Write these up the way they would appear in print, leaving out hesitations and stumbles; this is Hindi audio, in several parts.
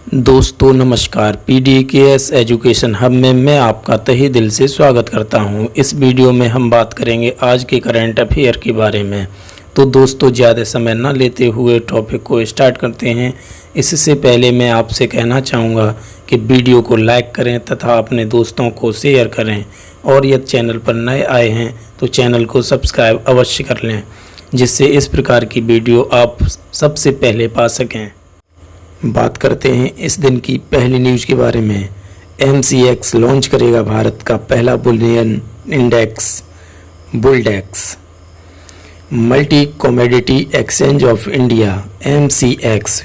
दोस्तों नमस्कार। PDKS एजुकेशन हब में मैं आपका तहे दिल से स्वागत करता हूं। इस वीडियो में हम बात करेंगे आज के करंट अफेयर के बारे में। तो दोस्तों ज़्यादा समय न लेते हुए टॉपिक को स्टार्ट करते हैं। इससे पहले मैं आपसे कहना चाहूँगा कि वीडियो को लाइक करें तथा अपने दोस्तों को शेयर करें, और यदि चैनल पर नए आए हैं तो चैनल को सब्सक्राइब अवश्य कर लें, जिससे इस प्रकार की वीडियो आप सबसे पहले पा सकें। बात करते हैं इस दिन की पहली न्यूज़ के बारे में। MCX लॉन्च करेगा भारत का पहला bullion index Bulldex. Multi commodity exchange of India MCX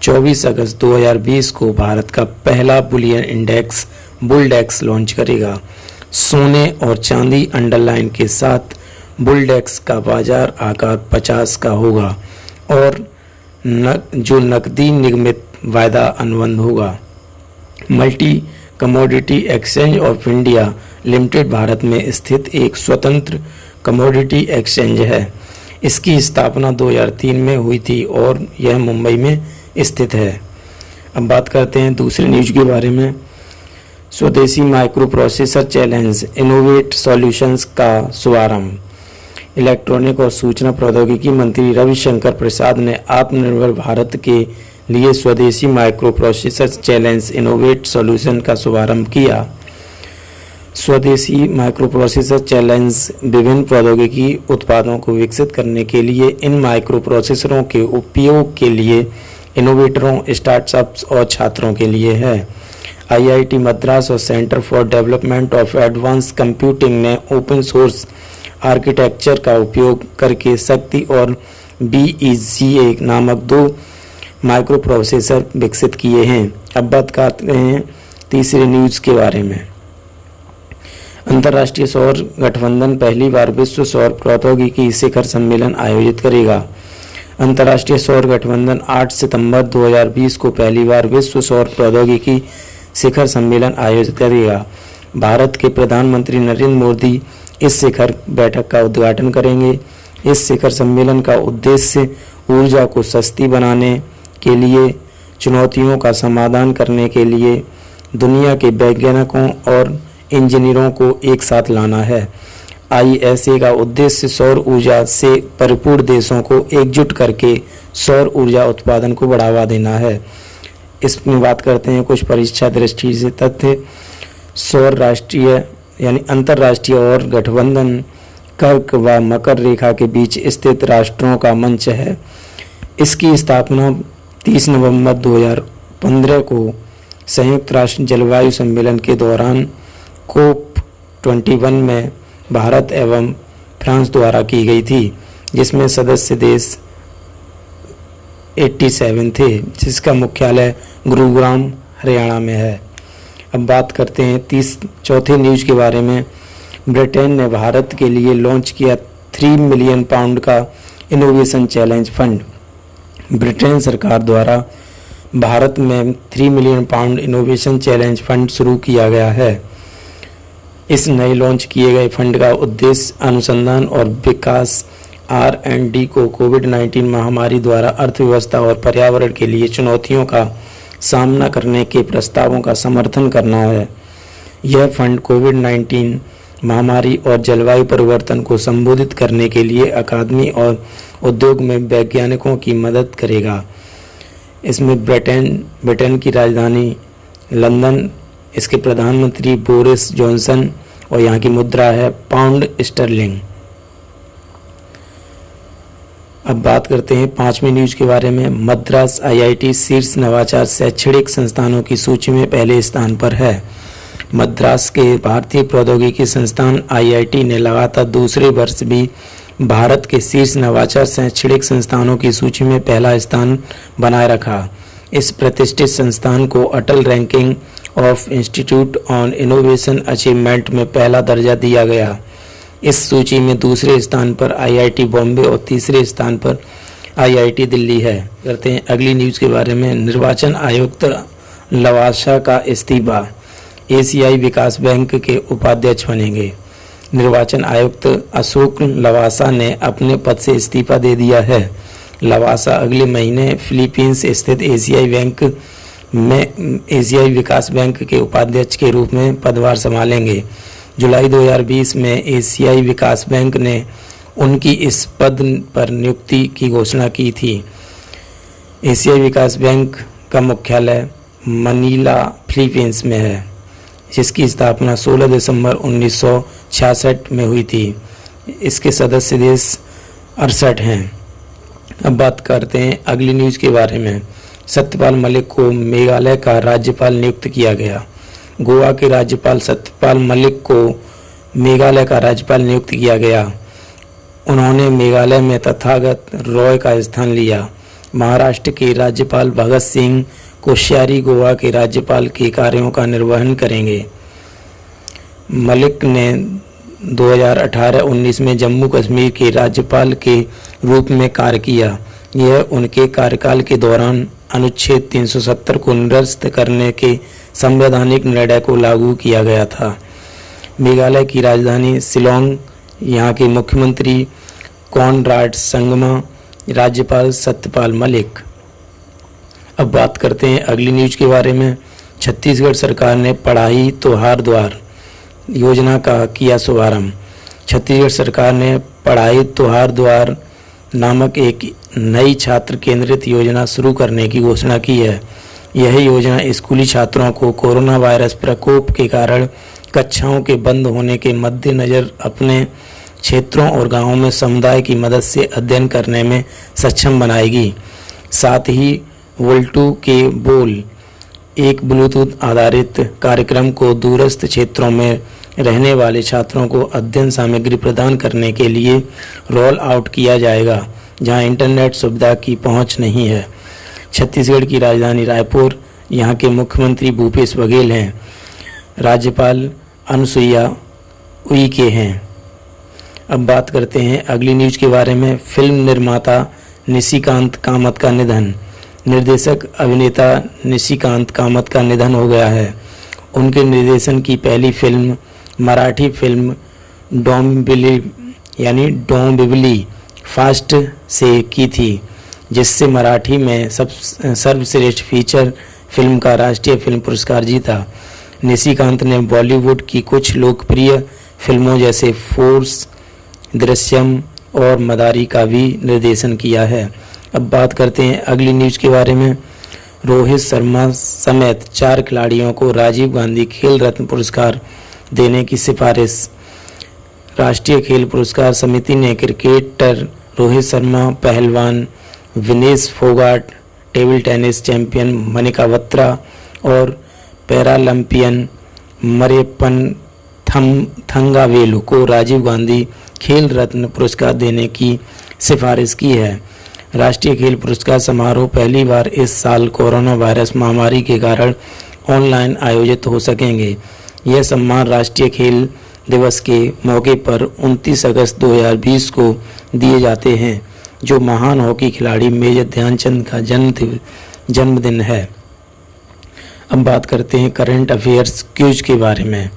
24 अगस्त 2020 को भारत का पहला बुलियन इंडेक्स बुलडेक्स लॉन्च करेगा। सोने और चांदी अंडरलाइन के साथ बुलडेक्स का बाजार आकार 50 का होगा और जो नकदी निगमित वायदा अनुबंध होगा। Multi commodity exchange of India limited Bharat में स्थित एक स्वतंत्र कमोडिटी एक्सचेंज है। इसकी स्थापना 2003 में हुई थी और यह मुंबई में स्थित है। अब बात करते हैं दूसरी न्यूज के बारे में। स्वदेशी micro processor challenge innovate solutions का शुभारंभ। इलेक्ट्रॉनिक और सूचना प्रौद्योगिकी मंत्री रविशंकर प्रसाद ने आत्मनिर्भर भारत के लिए स्वदेशी micro processor challenge innovate solution का शुभारंभ किया। स्वदेशी माइक्रो प्रोसेसर चैलेंज विभिन्न प्रौद्योगिकी उत्पादों को विकसित करने के लिए इन माइक्रो प्रोसेसरों के उपयोग के लिए इनोवेटरों, स्टार्टअप्स और छात्रों के लिए है। IIT मद्रास और centre for development of advance computing ने ओपन सोर्स आर्किटेक्चर का उपयोग करके शक्ति और BEGA नामक 2 माइक्रो प्रोसेसर विकसित किए हैं। अब बात करते हैं तीसरी न्यूज़ के बारे में। अंतर्राष्ट्रीय सौर गठबंधन पहली बार विश्व सौर प्रौद्योगिकी शिखर सम्मेलन आयोजित करेगा। अंतर्राष्ट्रीय सौर गठबंधन 8 सितंबर 2020 को पहली बार विश्व सौर प्रौद्योगिकी शिखर सम्मेलन आयोजित करेगा। भारत के प्रधानमंत्री नरेंद्र मोदी इस शिखर बैठक का उद्घाटन करेंगे। इस शिखर सम्मेलन का उद्देश्य ऊर्जा को सस्ती बनाने के लिए, चुनौतियों का समाधान करने के लिए दुनिया के वैज्ञानिकों और इंजीनियरों को एक साथ लाना है। ISA का उद्देश्य सौर ऊर्जा से परिपूर्ण देशों को एकजुट करके सौर ऊर्जा उत्पादन को बढ़ावा देना है। इसमें बात करते हैं कुछ परीक्षा दृष्टि से तथ्य। सौर राष्ट्रीय यानी अंतर्राष्ट्रीय और गठबंधन कर्क व मकर रेखा के बीच स्थित राष्ट्रों का मंच है। इसकी स्थापना 30 नवंबर 2015 को संयुक्त राष्ट्र जलवायु सम्मेलन के दौरान COP21 में भारत एवं फ्रांस द्वारा की गई थी, जिसमें सदस्य देश 87 थे, जिसका मुख्यालय गुरुग्राम हरियाणा में है। अब बात करते हैं चौथे न्यूज़ के बारे में। ब्रिटेन ने भारत के लिए लॉन्च किया 3 मिलियन पाउंड का इनोवेशन चैलेंज फंड। ब्रिटेन सरकार द्वारा भारत में 3 million pound innovation challenge fund शुरू किया गया है। इस नए लॉन्च किए गए फंड का उद्देश्य अनुसंधान और विकास R&D को कोविड-19 महामारी द्वारा अर्थव्यवस्था और पर्यावरण के लिए चुनौतियों का सामना करने के प्रस्तावों का समर्थन करना है। यह फंड कोविड-19 महामारी और जलवायु परिवर्तन को संबोधित करने के लिए अकादमी और उद्योग में वैज्ञानिकों की मदद करेगा। इसमें ब्रिटेन की राजधानी लंदन, इसके प्रधानमंत्री बोरिस जॉनसन और यहाँ की मुद्रा है पाउंड स्टर्लिंग। अब बात करते हैं 5वीं न्यूज़ के बारे में। मद्रास IIT शीर्ष नवाचार शैक्षणिक संस्थानों की सूची में पहले स्थान पर है। मद्रास के भारतीय प्रौद्योगिकी संस्थान IIT ने लगातार दूसरे वर्ष भी भारत के शीर्ष नवाचार शैक्षणिक संस्थानों की सूची में पहला स्थान बनाए रखा। इस प्रतिष्ठित संस्थान को Atal ranking of institute on innovation achievement में पहला दर्जा दिया गया। इस सूची में दूसरे स्थान पर IIT बॉम्बे और तीसरे स्थान पर IIT दिल्ली है। करते हैं अगली न्यूज़ के बारे में। निर्वाचन आयुक्त लवासा का इस्तीफा। एशियाई विकास बैंक के उपाध्यक्ष बनेंगे। निर्वाचन आयुक्त अशोक लवासा ने अपने पद से इस्तीफा दे दिया है। लवासा अगले महीने फिलीपींस स्थित एशियाई बैंक में एशियाई विकास बैंक के उपाध्यक्ष के रूप में पदभार संभालेंगे। जुलाई 2020 में एशियाई विकास बैंक ने उनकी इस पद पर नियुक्ति की घोषणा की थी। एशियाई विकास बैंक का मुख्यालय मनीला, फिलीपींस में है, जिसकी स्थापना 16 दिसंबर 1966 में हुई थी। इसके सदस्य देश 68 हैं। अब बात करते हैं अगली न्यूज़ के बारे में। सत्यपाल मलिक को मेघालय का राज्यपाल नियुक्त किया गया। गोवा के राज्यपाल सत्यपाल मलिक को मेघालय का राज्यपाल नियुक्त किया गया। उन्होंने मेघालय में तथागत रॉय का स्थान लिया। महाराष्ट्र के राज्यपाल भगत सिंह कोश्यारी गोवा के राज्यपाल के कार्यों का निर्वहन करेंगे। मलिक ने 2018-19 में जम्मू कश्मीर के राज्यपाल के रूप में कार्य किया। यह उनके कार्यकाल के दौरान अनुच्छेद 370 को निरस्त करने के संवैधानिक निर्णय को लागू किया गया था। मेघालय की राजधानी शिलोंग, यहाँ के मुख्यमंत्री कॉनराड संगमा, राज्यपाल सत्यपाल मलिक। अब बात करते हैं अगली न्यूज के बारे में। छत्तीसगढ़ सरकार ने पढ़ाई तो हर द्वार योजना का किया शुभारंभ। छत्तीसगढ़ सरकार ने पढ़ाई तो हर द्वार नामक एक नई छात्र केंद्रित योजना शुरू करने की घोषणा की है। यह योजना स्कूली छात्रों को कोरोना वायरस प्रकोप के कारण कक्षाओं के बंद होने के मद्देनज़र अपने क्षेत्रों और गांवों में समुदाय की मदद से अध्ययन करने में सक्षम बनाएगी। साथ ही वोल्टू के बोल, एक ब्लूटूथ आधारित कार्यक्रम को दूरस्थ क्षेत्रों में रहने वाले छात्रों को अध्ययन सामग्री प्रदान करने के लिए रोल आउट किया जाएगा, जहां इंटरनेट सुविधा की पहुंच नहीं है। छत्तीसगढ़ की राजधानी रायपुर, यहां के मुख्यमंत्री भूपेश बघेल हैं। राज्यपाल अनुसुईया उइके हैं। अब बात करते हैं अगली न्यूज के बारे में। फिल्म निर्माता निशिकांत कामत का निधन। निर्देशक अभिनेता निशिकांत कामत का निधन हो गया है। उनके निर्देशन की पहली film Marathi film Dombivli fast से की थी, जिससे मराठी में सर्वश्रेष्ठ फीचर फिल्म का राष्ट्रीय फिल्म पुरस्कार जीता। निशिकांत ने बॉलीवुड की कुछ लोकप्रिय फिल्मों जैसे फोर्स, दृश्यम और मदारी का भी निर्देशन किया है। अब बात करते हैं अगली न्यूज के बारे में। रोहित शर्मा समेत 4 खिलाड़ियों को राजीव गांधी खेल रत्न पुरस्कार देने की सिफारिश। राष्ट्रीय खेल पुरस्कार समिति ने क्रिकेटर रोहित शर्मा, पहलवान Vinesh Phogat, table tennis champion Manika Batra और पैरालंपियन मरियप्पन थंगावेलु को राजीव गांधी खेल रत्न पुरस्कार देने की सिफारिश की है। राष्ट्रीय खेल पुरस्कार समारोह पहली बार इस साल कोरोना वायरस महामारी के कारण ऑनलाइन आयोजित हो सकेंगे। यह सम्मान राष्ट्रीय खेल दिवस के मौके पर 29 अगस्त 2020 को दिए जाते हैं, जो महान हॉकी खिलाड़ी मेजर ध्यानचंद का जन्मदिन है। अब बात करते हैं करंट अफेयर्स क्यूज के बारे में।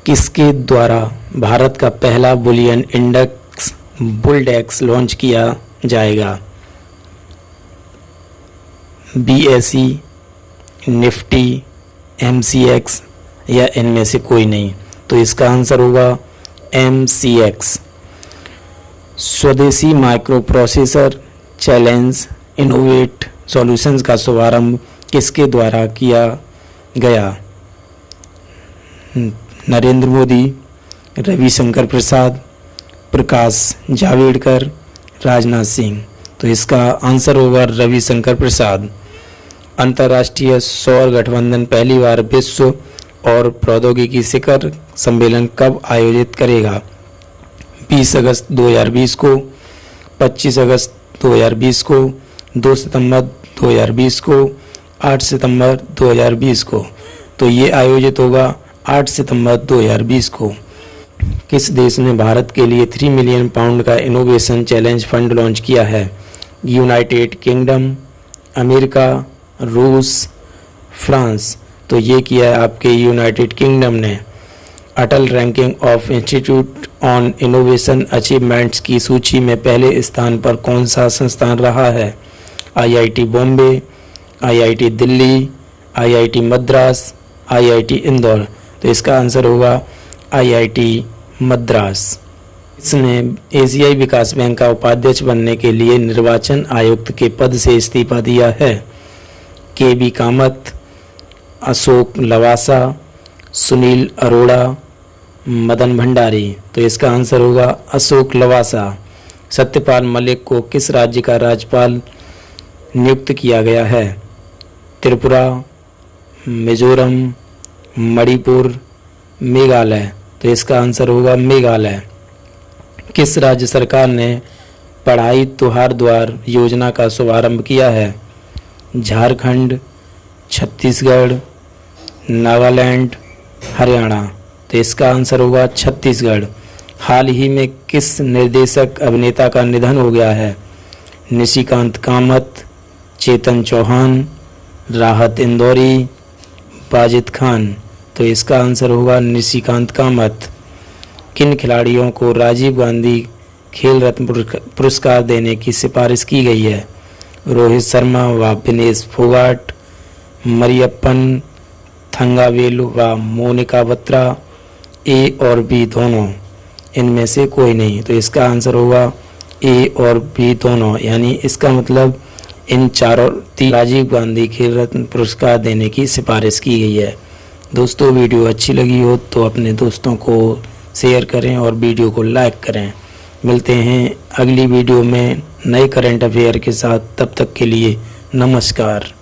किसके द्वारा भारत का पहला बुलियन इंडेक्स बुलडेक्स लॉन्च किया जाएगा? BSE, निफ्टी, MCX या इनमें से कोई नहीं? तो इसका आंसर होगा MCX। स्वदेशी micro processor challenge innovate solutions का शुभारंभ किसके द्वारा किया गया? नरेंद्र मोदी, रविशंकर प्रसाद, प्रकाश जावड़ेकर, राजनाथ सिंह। तो इसका आंसर होगा रविशंकर प्रसाद। अंतर्राष्ट्रीय सौर गठबंधन पहली बार विश्व और प्रौद्योगिकी शिखर सम्मेलन कब आयोजित करेगा? 20 अगस्त 2020 को, 25 अगस्त 2020 को, 2 सितंबर 2020 को, 8 सितंबर 2020 को। तो ये आयोजित होगा 8 सितंबर 2020 को। किस देश ने भारत के लिए 3 मिलियन पाउंड का इनोवेशन चैलेंज फंड लॉन्च किया है? यूनाइटेड किंगडम, अमेरिका, रूस, फ्रांस। तो ये किया है आपके यूनाइटेड किंगडम ने। Atal ranking of institute on innovation achievements की सूची में पहले स्थान पर कौन सा संस्थान रहा है? IIT Bombay, IIT Delhi, IIT Madras, IIT Indore. तो इसका आंसर होगा IIT मद्रास। इसने एशियाई विकास बैंक का उपाध्यक्ष बनने के लिए निर्वाचन आयुक्त के पद से इस्तीफा दिया है। KB कामत, अशोक लवासा, सुनील अरोड़ा, मदन भंडारी। तो इसका आंसर होगा अशोक लवासा। सत्यपाल मलिक को किस राज्य का राज्यपाल नियुक्त किया गया है? त्रिपुरा, मिजोरम, मणिपुर, मेघालय। तो इसका आंसर होगा मेघालय। किस राज्य सरकार ने पढ़ाई तुहार द्वार योजना का शुभारंभ किया है? झारखंड, छत्तीसगढ़, नागालैंड, हरियाणा। तो इसका आंसर होगा छत्तीसगढ़। हाल ही में किस निर्देशक अभिनेता का निधन हो गया है? निशिकांत कामत, चेतन चौहान, राहत इंदौरी, वाजिद खान। तो इसका आंसर होगा निशिकांत कामत। किन खिलाड़ियों को राजीव गांधी खेल रत्न पुरस्कार देने की सिफारिश की गई है? रोहित शर्मा व विनेश फोगाट, मरियप्पन थंगावेलु व मोनिका बत्रा, A और B दोनों। इनमें से कोई नहीं। तो इसका आंसर होगा A और B दोनों, यानी इसका मतलब इन चारों राजीव गांधी खेल रत्न पुरस्कार देने की सिफारिश की गई है। दोस्तों, वीडियो अच्छी लगी हो तो अपने दोस्तों को शेयर करें और वीडियो को लाइक करें। मिलते हैं अगली वीडियो में नए करंट अफेयर के साथ। तब तक के लिए नमस्कार।